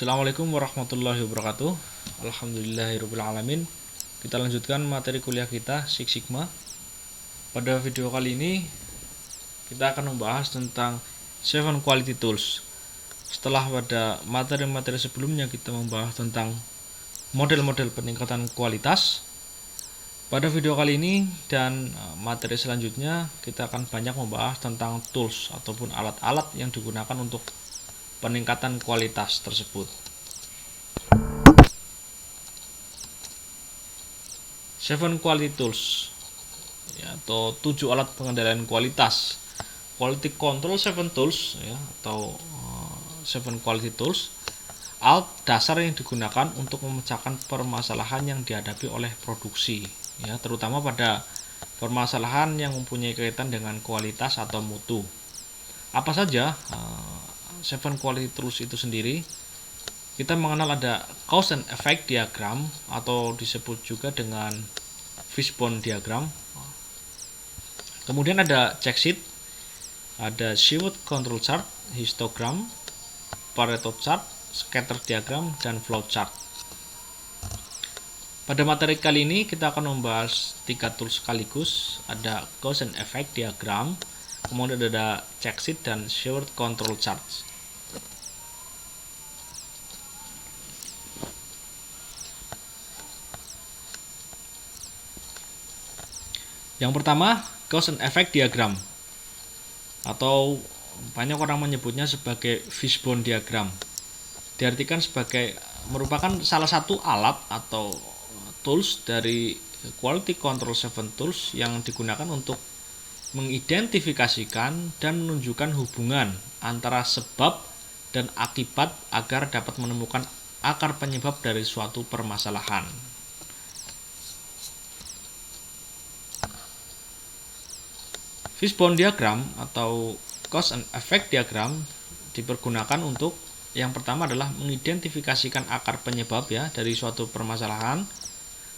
Assalamualaikum warahmatullahi wabarakatuh. Alhamdulillahirrabbilalamin. Kita lanjutkan materi kuliah kita Six Sigma. Pada video kali ini kita akan membahas tentang 7 quality tools. Setelah pada materi-materi sebelumnya kita membahas tentang model-model peningkatan kualitas, pada video kali ini dan materi selanjutnya kita akan banyak membahas tentang tools ataupun alat-alat yang digunakan untuk peningkatan kualitas tersebut. 7 quality tools ya, atau 7 alat pengendalian kualitas. Quality control 7 tools ya, atau 7 quality tools, alat dasar yang digunakan untuk memecahkan permasalahan yang dihadapi oleh produksi ya, terutama pada permasalahan yang mempunyai kaitan dengan kualitas atau mutu. Apa saja 7 quality tools itu sendiri? Kita mengenal ada cause and effect diagram atau disebut juga dengan fishbone diagram. Kemudian ada check sheet, ada Shewhart control chart, histogram, Pareto chart, scatter diagram, dan flow chart. Pada materi kali ini kita akan membahas 3 tools sekaligus. Ada cause and effect diagram, kemudian ada check sheet dan Shewhart control chart. Yang pertama, cause and effect diagram, atau banyak orang menyebutnya sebagai fishbone diagram. Diartikan sebagai merupakan salah satu alat atau tools dari quality control 7 tools yang digunakan untuk mengidentifikasikan dan menunjukkan hubungan antara sebab dan akibat agar dapat menemukan akar penyebab dari suatu permasalahan. Fishbone diagram atau cause and effect diagram dipergunakan untuk yang pertama adalah mengidentifikasikan akar penyebab ya dari suatu permasalahan.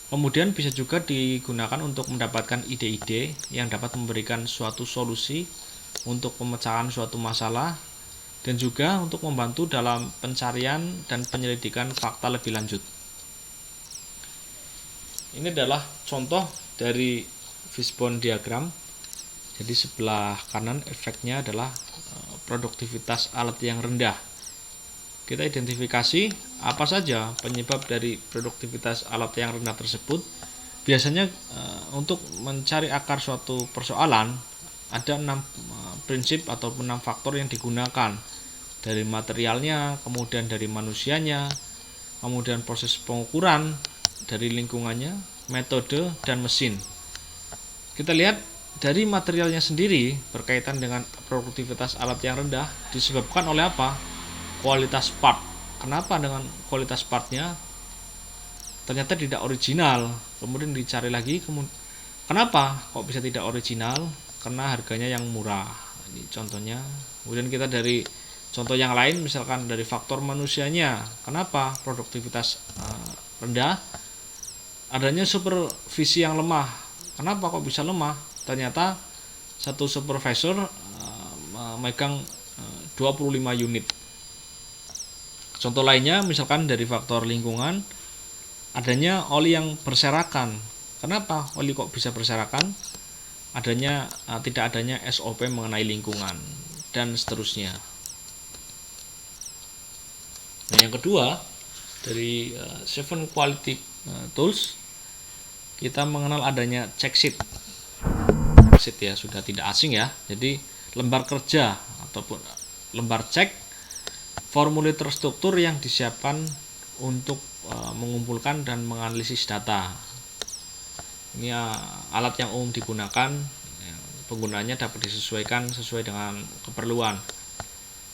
Kemudian bisa juga digunakan untuk mendapatkan ide-ide yang dapat memberikan suatu solusi untuk pemecahan suatu masalah, dan juga untuk membantu dalam pencarian dan penyelidikan fakta lebih lanjut. Ini adalah contoh dari fishbone diagram. Jadi sebelah kanan efeknya adalah produktivitas alat yang rendah. Kita identifikasi apa saja penyebab dari produktivitas alat yang rendah tersebut. Biasanya untuk mencari akar suatu persoalan ada 6 prinsip ataupun 6 faktor yang digunakan, dari materialnya, kemudian dari manusianya, kemudian proses pengukuran, dari lingkungannya, metode, dan mesin. Kita lihat dari materialnya sendiri berkaitan dengan produktivitas alat yang rendah disebabkan oleh apa? Kualitas part. Kenapa dengan kualitas partnya ternyata tidak original? Kemudian dicari lagi, kenapa kok bisa tidak original? Karena harganya yang murah. Ini contohnya. Kemudian kita dari contoh yang lain, misalkan dari faktor manusianya. Kenapa produktivitas rendah? Adanya supervisi yang lemah. Kenapa kok bisa lemah? Ternyata satu supervisor memegang 25 unit. Contoh lainnya misalkan dari faktor lingkungan, adanya oli yang berserakan. Kenapa oli kok bisa berserakan? Tidak adanya SOP mengenai lingkungan, dan seterusnya. Nah, yang kedua dari 7 quality tools, kita mengenal adanya check sheet. Ya, sudah tidak asing ya. Jadi lembar kerja ataupun lembar cek, formulir terstruktur yang disiapkan untuk mengumpulkan dan menganalisis data. Ini alat yang umum digunakan, penggunaannya dapat disesuaikan sesuai dengan keperluan.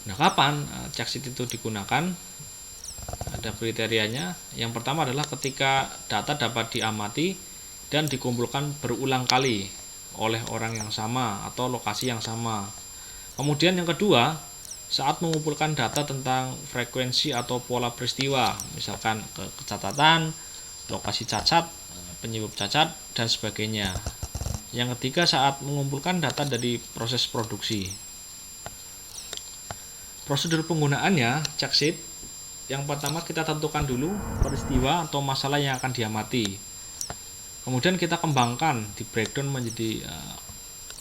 Nah, kapan check sheet itu digunakan? Ada kriterianya. Yang pertama adalah ketika data dapat diamati dan dikumpulkan berulang kali oleh orang yang sama atau lokasi yang sama. Kemudian yang kedua, saat mengumpulkan data tentang frekuensi atau pola peristiwa, misalkan kecacatan, lokasi cacat, penyebab cacat, dan sebagainya. Yang ketiga, saat mengumpulkan data dari proses produksi. Prosedur penggunaannya, check sheet Yang pertama kita tentukan dulu peristiwa atau masalah yang akan diamati. Kemudian kita kembangkan, di breakdown menjadi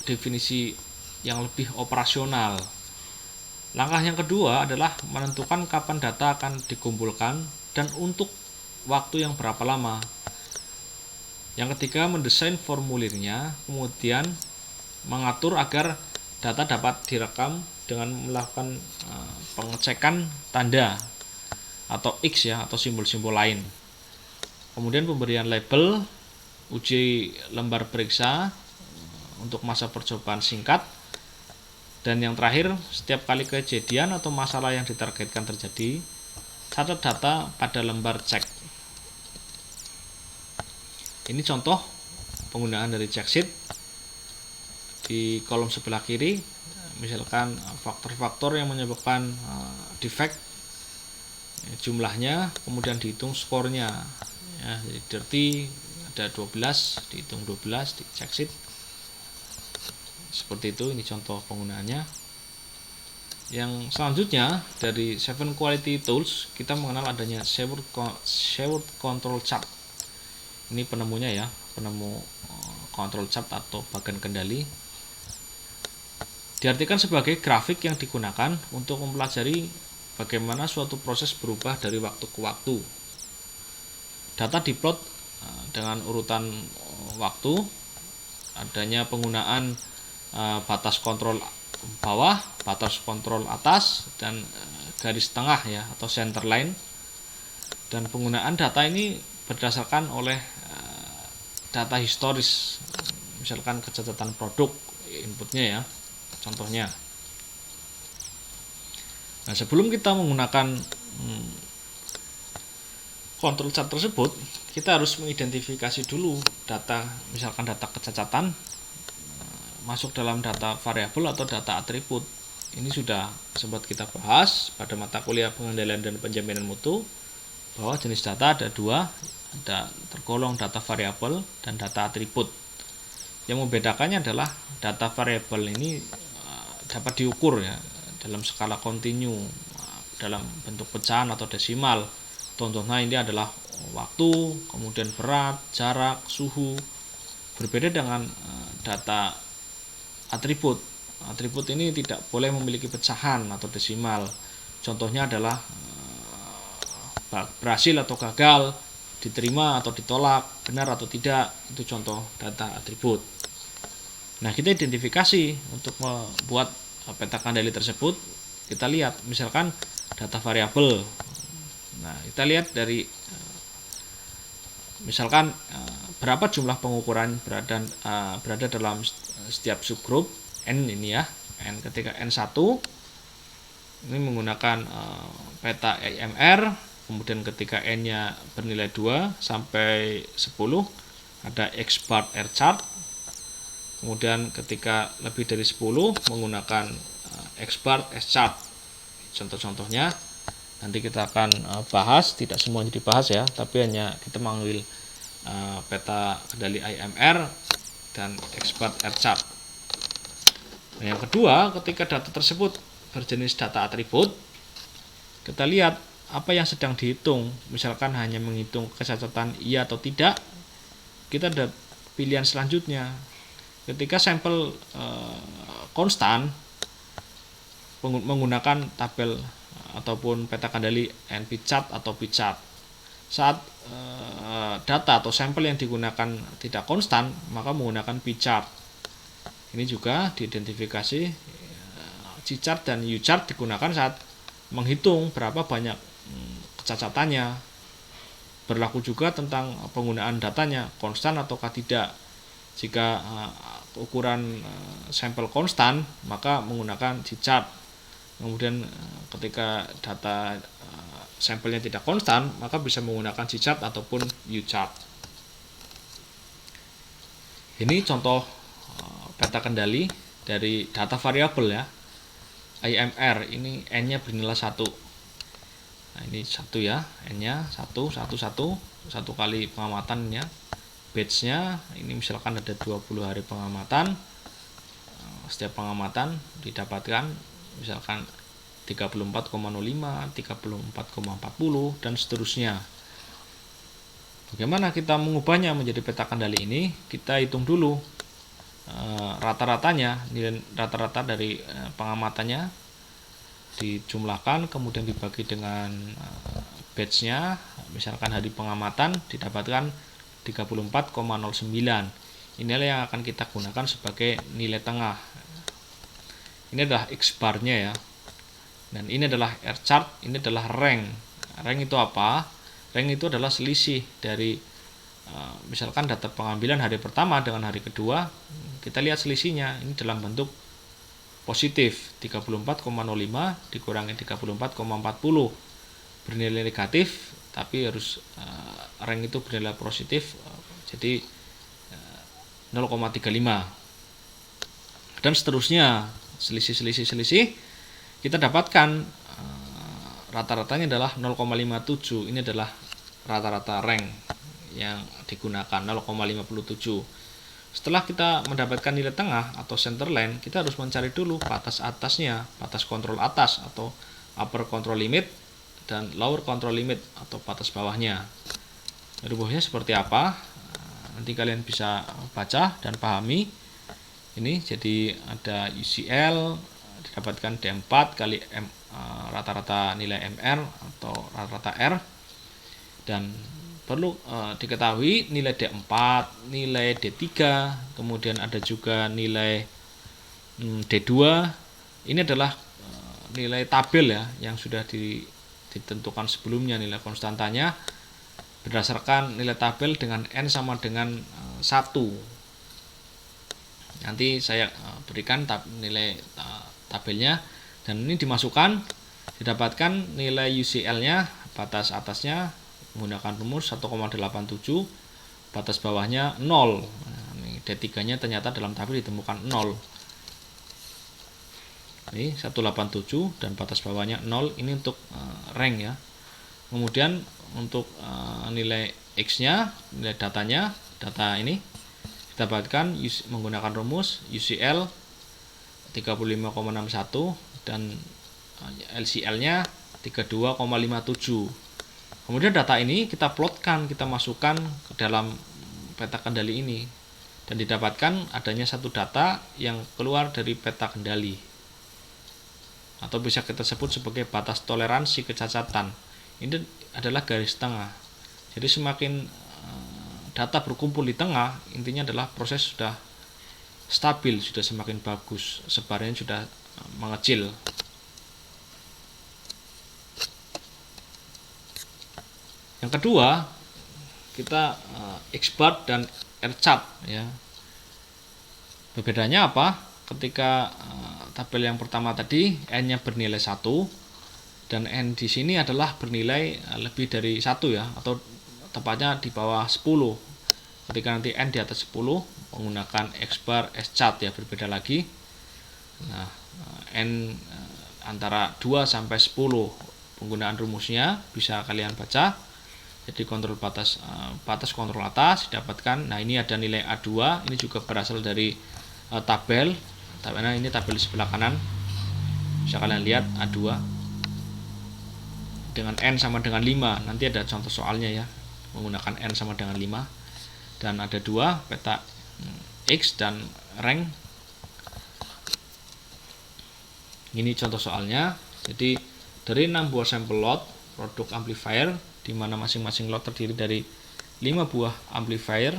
definisi yang lebih operasional. Langkah yang kedua adalah menentukan kapan data akan dikumpulkan dan untuk waktu yang berapa lama. Yang ketiga, mendesain formulirnya, kemudian mengatur agar data dapat direkam dengan melakukan pengecekan tanda atau X ya, atau simbol-simbol lain. Kemudian pemberian label, uji lembar periksa untuk masa percobaan singkat. Dan yang terakhir, setiap kali kejadian atau masalah yang ditargetkan terjadi, catat data pada lembar cek. Ini contoh penggunaan dari check sheet. Di kolom sebelah kiri, misalkan faktor-faktor yang menyebabkan defect, jumlahnya, kemudian dihitung skornya. Ya, jadi dirty ada 12, dihitung 12 di check sheet. Seperti itu, ini contoh penggunaannya. Yang selanjutnya dari 7 Quality Tools, kita mengenal adanya Shared Control Chart. Ini penemunya ya, penemu control chart atau bagan kendali. Diartikan sebagai grafik yang digunakan untuk mempelajari bagaimana suatu proses berubah dari waktu ke waktu. Data diplot dengan urutan waktu, adanya penggunaan batas kontrol bawah, batas kontrol atas, dan garis tengah ya, atau center line. Dan penggunaan data ini berdasarkan oleh data historis, misalkan kecacatan produk inputnya ya, contohnya. Nah, sebelum kita menggunakan control chart tersebut, kita harus mengidentifikasi dulu data, misalkan data kecacatan masuk dalam data variabel atau data atribut. Ini sudah sempat kita bahas pada mata kuliah pengendalian dan penjaminan mutu, bahwa jenis data ada dua, ada tergolong data variabel dan data atribut. Yang membedakannya adalah data variabel ini dapat diukur ya dalam skala kontinu, dalam bentuk pecahan atau desimal. Contohnya ini adalah waktu, kemudian berat, jarak, suhu. Berbeda dengan data atribut. Atribut ini tidak boleh memiliki pecahan atau desimal. Contohnya adalah berhasil atau gagal, diterima atau ditolak, benar atau tidak. Itu contoh data atribut. Nah, kita identifikasi untuk membuat peta kendali tersebut. Kita lihat misalkan data variabel. Nah, kita lihat dari misalkan berapa jumlah pengukuran berada dalam setiap subgroup N ini ya. N ketika N1 ini menggunakan peta AMR, kemudian ketika N-nya bernilai 2 sampai 10 ada X bar R chart. Kemudian ketika lebih dari 10 menggunakan X bar S chart. Contoh-contohnya nanti kita akan bahas, tidak semuanya dibahas ya, tapi hanya kita mengambil peta kendali AMR dan X bar R chart. Nah, yang kedua, ketika data tersebut berjenis data atribut, kita lihat apa yang sedang dihitung. Misalkan hanya menghitung kecacatan iya atau tidak, kita ada pilihan selanjutnya. Ketika sampel konstan, menggunakan tabel ataupun peta kendali NP chart atau P chart. Saat data atau sampel yang digunakan tidak konstan, maka menggunakan P chart. Ini juga diidentifikasi. C chart dan U chart digunakan saat menghitung berapa banyak kecacatannya. Berlaku juga tentang penggunaan datanya, konstan ataukah tidak. Jika ukuran sampel konstan, maka menggunakan C chart. Kemudian ketika data sampelnya tidak konstan, maka bisa menggunakan C chart ataupun U chart. Ini contoh peta kendali dari data variabel ya, AMR. Ini N-nya bernilai 1. Nah, ini 1 ya, N-nya 1 kali pengamatannya. Batch-nya ini misalkan ada 20 hari pengamatan. Setiap pengamatan didapatkan misalkan 34,05, 34,40 dan seterusnya. Bagaimana kita mengubahnya menjadi peta kendali ini? Kita hitung dulu rata-ratanya, nilai rata-rata dari pengamatannya dijumlahkan, kemudian dibagi dengan batch-nya. Misalkan hari pengamatan didapatkan 34,09. Inilah yang akan kita gunakan sebagai nilai tengah. Ini adalah X-bar-nya ya. Dan ini adalah R-chart, ini adalah rank. Rank itu apa? Rank itu adalah selisih dari misalkan data pengambilan hari pertama dengan hari kedua. Kita lihat selisihnya, ini dalam bentuk positif, 34,05 dikurangi 34,40 bernilai negatif, tapi harus rank itu bernilai positif, jadi 0,35 dan seterusnya. Selisih kita dapatkan rata-ratanya adalah 0,57. Ini adalah rata-rata rank yang digunakan, 0,57. Setelah kita mendapatkan nilai tengah atau center line, kita harus mencari dulu batas atasnya, batas kontrol atas atau upper control limit dan lower control limit atau batas bawahnya. Rumusnya seperti apa? Nanti kalian bisa baca dan pahami. Ini jadi ada UCL didapatkan D4 kali rata-rata nilai MR atau rata-rata R, dan perlu diketahui nilai D4, nilai D3, kemudian ada juga nilai D2. Ini adalah nilai tabel ya yang sudah ditentukan sebelumnya, nilai konstantanya berdasarkan nilai tabel dengan N sama dengan 1. Nanti saya berikan nilai tabelnya, dan ini dimasukkan, didapatkan nilai UCL-nya, batas atasnya menggunakan rumus 1,87, batas bawahnya 0. D3-nya ternyata dalam tabel ditemukan 0. Ini 187 dan batas bawahnya 0. Ini untuk rank ya. Kemudian untuk nilai X-nya, nilai datanya, data ini didapatkan menggunakan rumus UCL 35,61 dan LCL-nya 32,57. Kemudian data ini kita plotkan, kita masukkan ke dalam peta kendali ini, dan didapatkan adanya satu data yang keluar dari peta kendali, atau bisa kita sebut sebagai batas toleransi kecacatan. Ini adalah garis tengah. Jadi semakin data berkumpul di tengah, intinya adalah proses sudah stabil, sudah semakin bagus, sebarannya sudah mengecil. Yang kedua, kita X-bar dan R-chart ya. Perbedaannya apa? Ketika tabel yang pertama tadi N-nya bernilai 1 dan N di sini adalah bernilai lebih dari 1 ya, atau tepatnya di bawah 10. Ketika nanti N di atas 10 menggunakan X-bar, S-chart ya, berbeda lagi. Nah, N antara 2 sampai 10 penggunaan rumusnya bisa kalian baca. Jadi kontrol batas kontrol atas didapatkan. Nah, ini ada nilai A2, ini juga berasal dari tabel. Nah, ini tabel di sebelah kanan. Bisa kalian lihat A2 dengan N sama dengan 5. Nanti ada contoh soalnya ya, menggunakan N sama dengan 5. Dan ada dua peta X dan rank. Ini contoh soalnya. Jadi dari 6 buah sampel lot produk amplifier, di mana masing-masing lot terdiri dari 5 buah amplifier,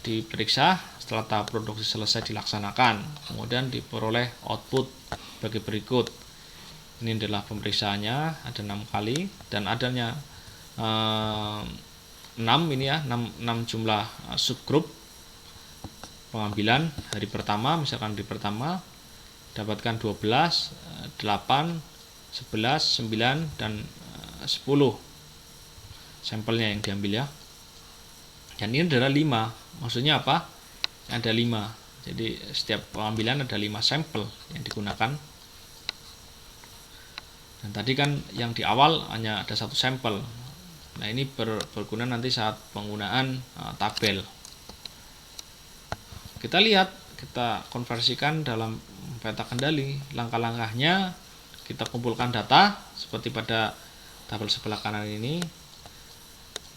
diperiksa. Setelah tahap produksi selesai dilaksanakan, kemudian diperoleh output sebagai berikut. Ini adalah pemeriksaannya, ada 6 kali, dan adanya 6 ini ya, 6 jumlah subgroup pengambilan hari pertama. Misalkan di pertama dapatkan 12, 8, 11, 9 dan 10 sampelnya yang diambil ya. Dan ini adalah 5. Maksudnya apa? Ada 5. Jadi setiap pengambilan ada 5 sampel yang digunakan. Dan tadi kan yang di awal hanya ada 1 sampel. Nah, ini berguna nanti saat penggunaan tabel. Kita lihat, kita konversikan dalam peta kendali. Langkah-langkahnya kita kumpulkan data seperti pada tabel sebelah kanan ini.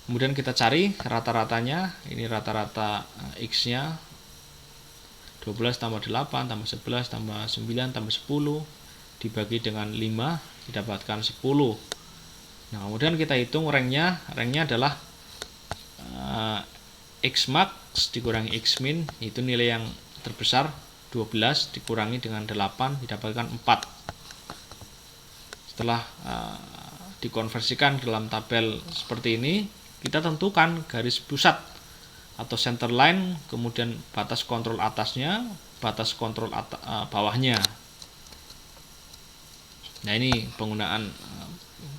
Kemudian kita cari rata-ratanya. Ini rata-rata X-nya 12 tambah 8 tambah 11 tambah 9 tambah 10 dibagi dengan 5 didapatkan 10. Nah, kemudian kita hitung ranknya. Ranknya adalah X max dikurangi X min, itu nilai yang terbesar 12 dikurangi dengan 8 didapatkan 4. Setelah dikonversikan dalam tabel seperti ini, kita tentukan garis pusat atau center line, kemudian batas kontrol atasnya, batas kontrol bawahnya. Nah, ini penggunaan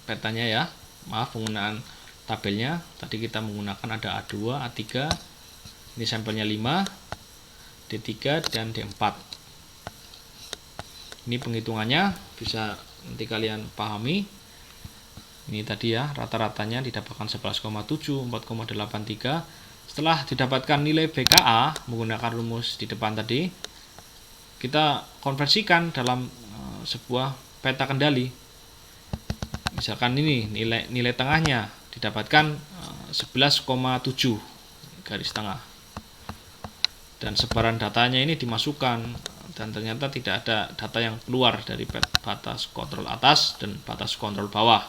petanya ya, penggunaan tabelnya. Tadi kita menggunakan ada A2, A3, ini sampelnya 5, D3 dan D4. Ini penghitungannya bisa nanti kalian pahami. Ini tadi ya, rata-ratanya didapatkan 11,7, 4,83. Setelah didapatkan nilai BKA menggunakan rumus di depan tadi, kita konversikan dalam sebuah peta kendali. Misalkan ini nilai tengahnya didapatkan 11,7 garis tengah. Dan sebaran datanya ini dimasukkan, dan ternyata tidak ada data yang keluar dari batas kontrol atas dan batas kontrol bawah.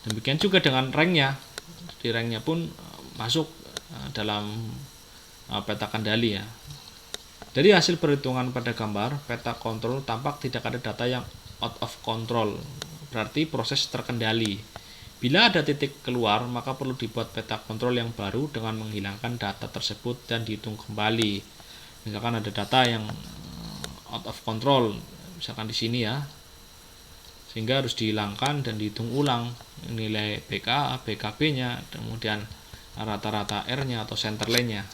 Demikian juga dengan ranknya. Di ranknya pun masuk dalam peta kendali ya. Dari hasil perhitungan pada gambar peta kontrol tampak tidak ada data yang out of control, berarti proses terkendali. Bila ada titik keluar, maka perlu dibuat peta kontrol yang baru dengan menghilangkan data tersebut dan dihitung kembali. Misalkan ada data yang out of control, misalkan di sini ya, sehingga harus dihilangkan dan dihitung ulang nilai BKA, BKB-nya, kemudian rata-rata R-nya atau center line-nya.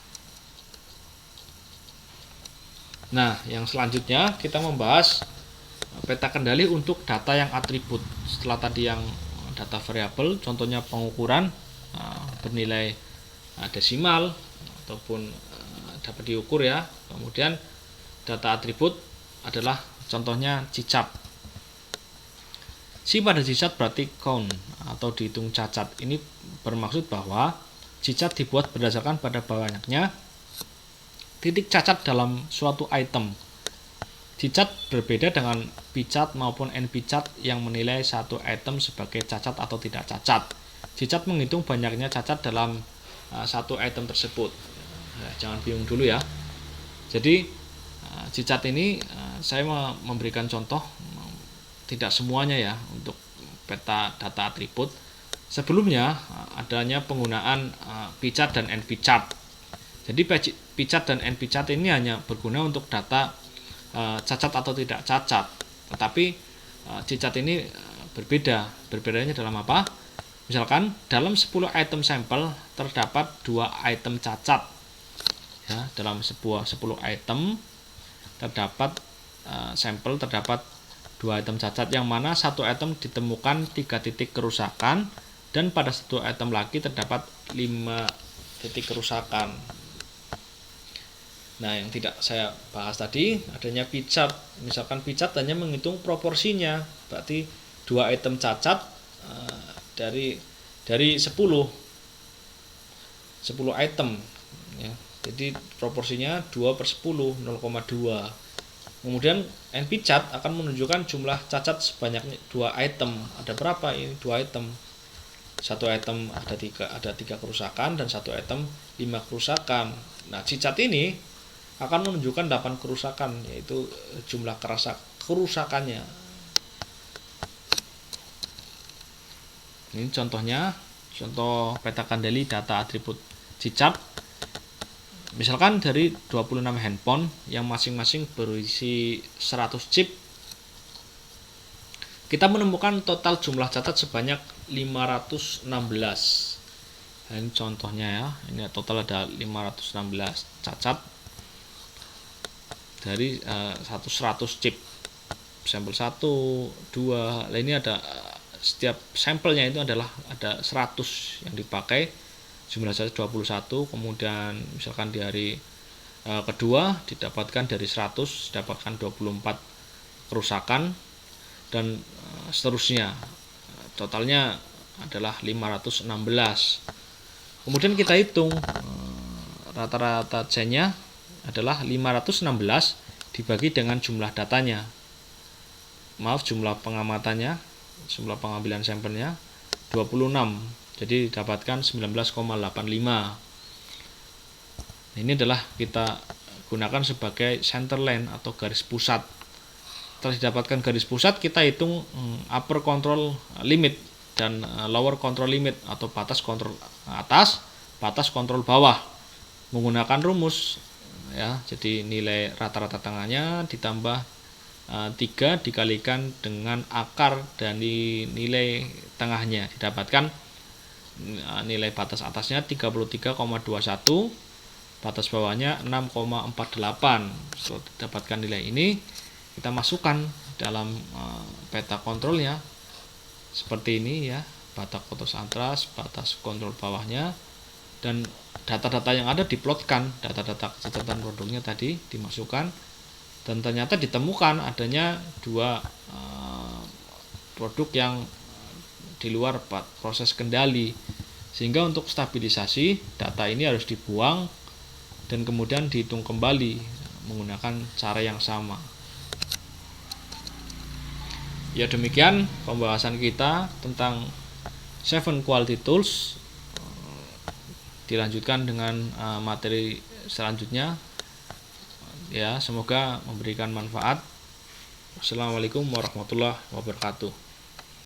Nah, yang selanjutnya kita membahas peta kendali untuk data yang atribut. Setelah tadi yang data variabel, contohnya pengukuran bernilai desimal ataupun dapat diukur ya. Kemudian data atribut adalah contohnya cicat. Si pada cicat berarti count atau dihitung cacat. Ini bermaksud bahwa cicat dibuat berdasarkan pada banyaknya titik cacat dalam suatu item. Cicat berbeda dengan picat maupun npicat yang menilai satu item sebagai cacat atau tidak cacat. Cicat menghitung banyaknya cacat dalam satu item tersebut. Nah, jangan bingung dulu ya. Jadi cicat ini saya memberikan contoh, tidak semuanya ya untuk peta data atribut. Sebelumnya adanya penggunaan picat dan npicat. Jadi picat dan npicat ini hanya berguna untuk data cacat atau tidak cacat. Tetapi cicat ini berbeda. Berbedanya dalam apa? Misalkan dalam 10 item sampel terdapat 2 item cacat. Ya, dalam sebuah 10 item terdapat sampel terdapat 2 item cacat, yang mana satu item ditemukan 3 titik kerusakan dan pada satu item lagi terdapat 5 titik kerusakan. Nah, yang tidak saya bahas tadi adanya picat. Misalkan picat hanya menghitung proporsinya, berarti 2 item cacat dari 10 item ya. Jadi proporsinya 2/10, 0,2. Kemudian npicat akan menunjukkan jumlah cacat sebanyak 2 item. Ada berapa ini? 2 item. Satu item ada 3 kerusakan dan satu item 5 kerusakan. Nah, cicat ini akan menunjukkan 8 kerusakan, yaitu jumlah kerusakannya. Ini contohnya, contoh peta kendali data atribut cicat. Misalkan dari 26 handphone yang masing-masing berisi 100 chip, kita menemukan total jumlah cacat sebanyak 516. Nah, ini contohnya ya. Ini total ada 516 cacat dari 100 chip. Sampel 1, 2. Nah, ini ada setiap sampelnya itu adalah ada 100 yang dipakai. Jumlah cacat 21, kemudian misalkan di hari kedua didapatkan dari 100 didapatkan 24 kerusakan, dan seterusnya. Totalnya adalah 516. Kemudian kita hitung rata-rata C-nya adalah 516 dibagi dengan jumlah datanya. Maaf, jumlah pengamatannya, jumlah pengambilan sampelnya 26. Jadi didapatkan 19,85. Ini adalah kita gunakan sebagai center line atau garis pusat. Setelah didapatkan garis pusat, kita hitung upper control limit dan lower control limit atau batas kontrol atas, batas kontrol bawah menggunakan rumus ya. Jadi nilai rata-rata tengahnya ditambah 3 dikalikan dengan akar dari nilai tengahnya, didapatkan nilai batas atasnya 33,21, batas bawahnya 6,48. Setelah didapatkan nilai ini, kita masukkan dalam peta kontrolnya seperti ini ya, batas kontrol atas, batas kontrol bawahnya, dan data-data yang ada diplotkan, data-data catatan produknya tadi dimasukkan, dan ternyata ditemukan adanya dua produk yang di luar proses kendali, sehingga untuk stabilisasi data ini harus dibuang dan kemudian dihitung kembali menggunakan cara yang sama. Ya, demikian pembahasan kita tentang 7 Quality Tools. Dilanjutkan dengan materi selanjutnya. Ya, semoga memberikan manfaat. Wassalamualaikum warahmatullahi wabarakatuh.